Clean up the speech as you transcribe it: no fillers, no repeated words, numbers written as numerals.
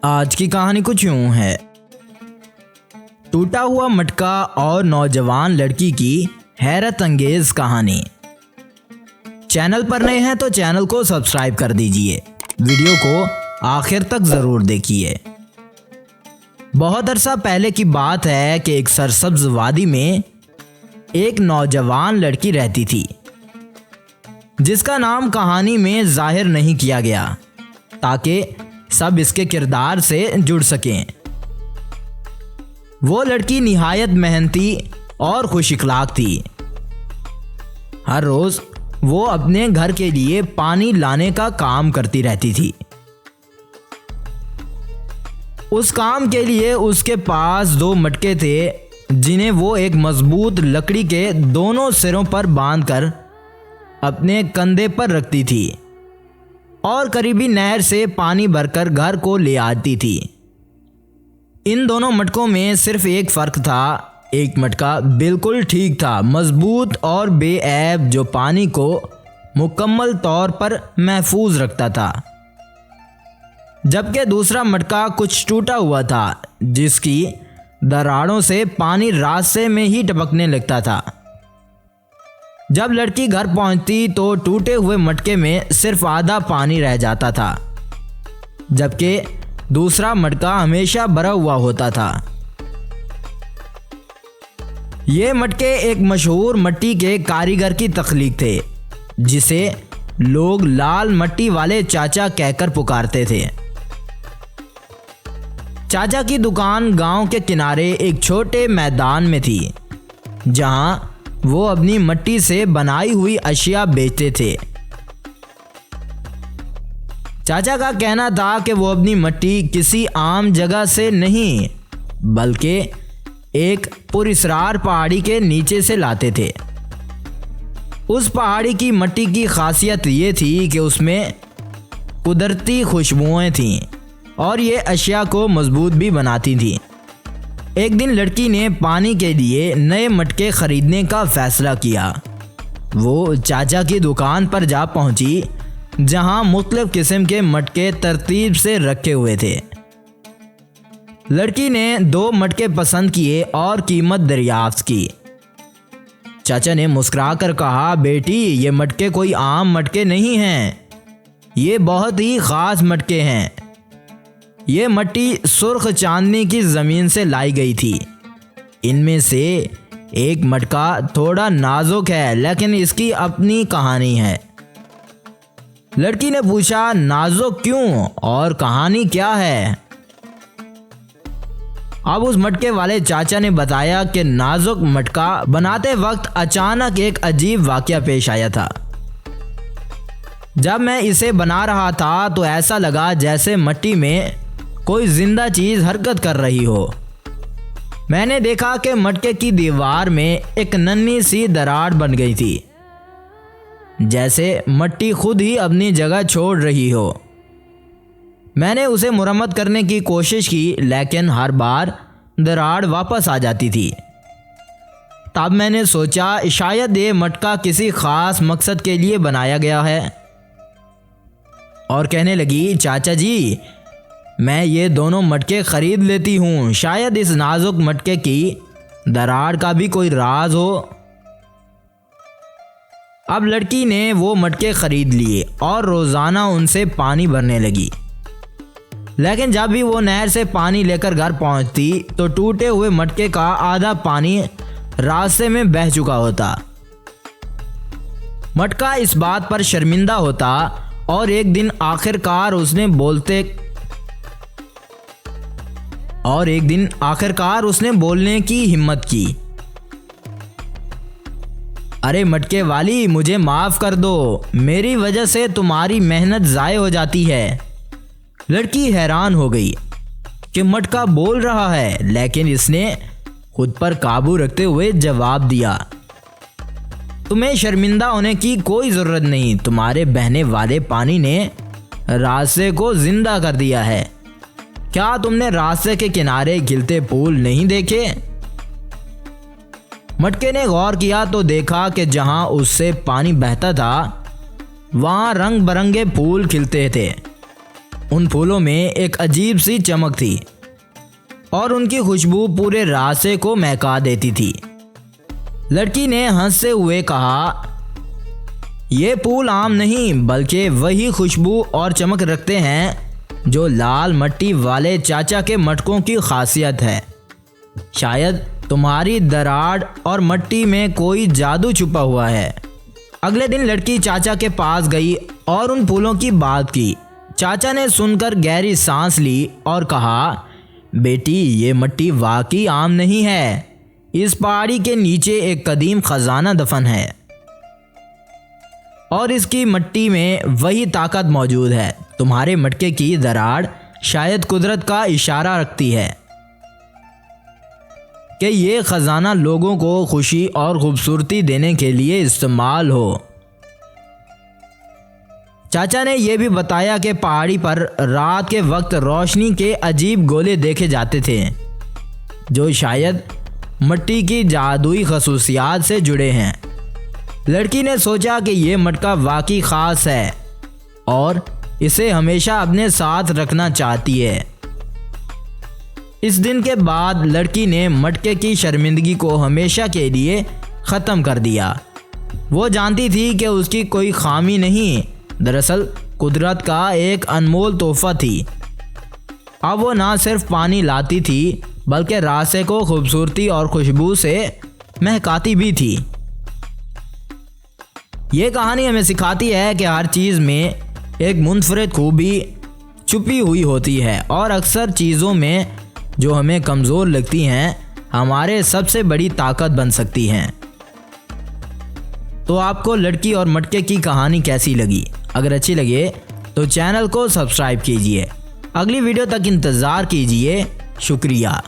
आज की कहानी कुछ यूं है। टूटा हुआ मटका और नौजवान लड़की की हैरत अंगेज कहानी। चैनल पर नए हैं तो चैनल को सब्सक्राइब कर दीजिए। वीडियो को आखिर तक ज़रूर देखिए। बहुत अरसा पहले की बात है कि एक सरसब्ज वादी में एक नौजवान लड़की रहती थी, जिसका नाम कहानी में जाहिर नहीं किया गया ताकि सब इसके किरदार से जुड़ सकें। वो लड़की निहायत मेहनती और खुश इखलाक थी। हर रोज वो अपने घर के लिए पानी लाने का काम करती रहती थी। उस काम के लिए उसके पास 2 मटके थे, जिन्हें वो एक मजबूत लकड़ी के दोनों सिरों पर बांधकर अपने कंधे पर रखती थी और करीबी नहर से पानी भरकर घर को ले आती थी। इन दोनों मटकों में सिर्फ एक फ़र्क था। एक मटका बिल्कुल ठीक था, मजबूत और बेऐब, जो पानी को मुकम्मल तौर पर महफूज रखता था, जबकि दूसरा मटका कुछ टूटा हुआ था, जिसकी दरारों से पानी रास्ते में ही टपकने लगता था। जब लड़की घर पहुंचती तो टूटे हुए मटके में सिर्फ आधा पानी रह जाता था, जबकि दूसरा मटका हमेशा भरा हुआ होता था। ये मटके एक मशहूर मिट्टी के कारीगर की तख्लीक थे, जिसे लोग लाल मट्टी वाले चाचा कहकर पुकारते थे। चाचा की दुकान गांव के किनारे एक छोटे मैदान में थी, जहां वो अपनी मिट्टी से बनाई हुई अशिया बेचते थे। चाचा का कहना था कि वो अपनी मिट्टी किसी आम जगह से नहीं, बल्कि एक पुरस्रार पहाड़ी के नीचे से लाते थे। उस पहाड़ी की मिट्टी की खासियत ये थी कि उसमें कुदरती खुशबुएं थीं और ये अशिया को मजबूत भी बनाती थीं। एक दिन लड़की ने पानी के लिए नए मटके खरीदने का फैसला किया। वो चाचा की दुकान पर जा पहुंची, जहां मुख्तलिफ किस्म के मटके तरतीब से रखे हुए थे। लड़की ने 2 मटके पसंद किए और कीमत दरियाफ्त की। चाचा ने मुस्कुराकर कहा, बेटी, ये मटके कोई आम मटके नहीं हैं, ये बहुत ही ख़ास मटके हैं। ये मिट्टी सुर्ख चांदनी की ज़मीन से लाई गई थी। इनमें से एक मटका थोड़ा नाजुक है, लेकिन इसकी अपनी कहानी है। लड़की ने पूछा, नाजुक क्यों और कहानी क्या है? अब उस मटके वाले चाचा ने बताया कि नाजुक मटका बनाते वक्त अचानक एक अजीब वाकया पेश आया था। जब मैं इसे बना रहा था तो ऐसा लगा जैसे मिट्टी में कोई जिंदा चीज़ हरकत कर रही हो। मैंने देखा कि मटके की दीवार में एक नन्ही सी दरार बन गई थी, जैसे मिट्टी खुद ही अपनी जगह छोड़ रही हो। मैंने उसे मुरम्मत करने की कोशिश की, लेकिन हर बार दरार वापस आ जाती थी। तब मैंने सोचा शायद ये मटका किसी ख़ास मकसद के लिए बनाया गया है, और कहने लगी, चाचा जी, मैं ये दोनों मटके ख़रीद लेती हूँ। शायद इस नाजुक मटके की दरार का भी कोई राज हो। अब लड़की ने वो मटके ख़रीद लिए और रोज़ाना उनसे पानी भरने लगी। लेकिन जब भी वो नहर से पानी लेकर घर पहुँचती तो टूटे हुए मटके का आधा पानी रास्ते में बह चुका होता। मटका इस बात पर शर्मिंदा होता और एक दिन आखिरकार उसने बोलने की हिम्मत की, अरे मटके वाली, मुझे माफ़ कर दो, मेरी वजह से तुम्हारी मेहनत ज़ाय हो जाती है। लड़की हैरान हो गई कि मटका बोल रहा है, लेकिन इसने खुद पर काबू रखते हुए जवाब दिया, तुम्हें शर्मिंदा होने की कोई ज़रूरत नहीं। तुम्हारे बहने वाले पानी ने रास्ते को ज़िंदा कर दिया है। क्या तुमने रास्ते के किनारे खिलते फूल नहीं देखे? मटके ने गौर किया तो देखा कि जहां उससे पानी बहता था, वहां रंग बिरंगे फूल खिलते थे। उन फूलों में एक अजीब सी चमक थी और उनकी खुशबू पूरे रास्ते को महका देती थी। लड़की ने हंसते हुए कहा, ये फूल आम नहीं बल्कि वही खुशबू और चमक रखते हैं जो लाल मट्टी वाले चाचा के मटकों की खासियत है। शायद तुम्हारी दराड़ और मट्टी में कोई जादू छुपा हुआ है। अगले दिन लड़की चाचा के पास गई और उन फूलों की बात की। चाचा ने सुनकर गहरी सांस ली और कहा, बेटी ये मट्टी वाकई आम नहीं है। इस पहाड़ी के नीचे एक कदीम खजाना दफन है और इसकी मट्टी में वही ताकत मौजूद है। तुम्हारे मटके की दराड़ शायद कुदरत का इशारा रखती है कि ये खजाना लोगों को खुशी और खूबसूरती देने के लिए इस्तेमाल हो। चाचा ने यह भी बताया कि पहाड़ी पर रात के वक्त रोशनी के अजीब गोले देखे जाते थे जो शायद मट्टी की जादुई खसूसियात से जुड़े हैं। लड़की ने सोचा कि यह मटका वाकई ख़ास है और इसे हमेशा अपने साथ रखना चाहती है। इस दिन के बाद लड़की ने मटके की शर्मिंदगी को हमेशा के लिए ख़त्म कर दिया। वो जानती थी कि उसकी कोई खामी नहीं, दरअसल कुदरत का एक अनमोल तोहफा थी। अब वो ना सिर्फ पानी लाती थी बल्कि रास्ते को खूबसूरती और खुशबू से महकाती भी थी। ये कहानी हमें सिखाती है कि हर चीज़ में एक मुनफरिद खूबी छुपी हुई होती है और अक्सर चीज़ों में जो हमें कमज़ोर लगती हैं हमारे सबसे बड़ी ताकत बन सकती हैं। तो आपको लड़की और मटके की कहानी कैसी लगी? अगर अच्छी लगे तो चैनल को सब्सक्राइब कीजिए। अगली वीडियो तक इंतज़ार कीजिए। शुक्रिया।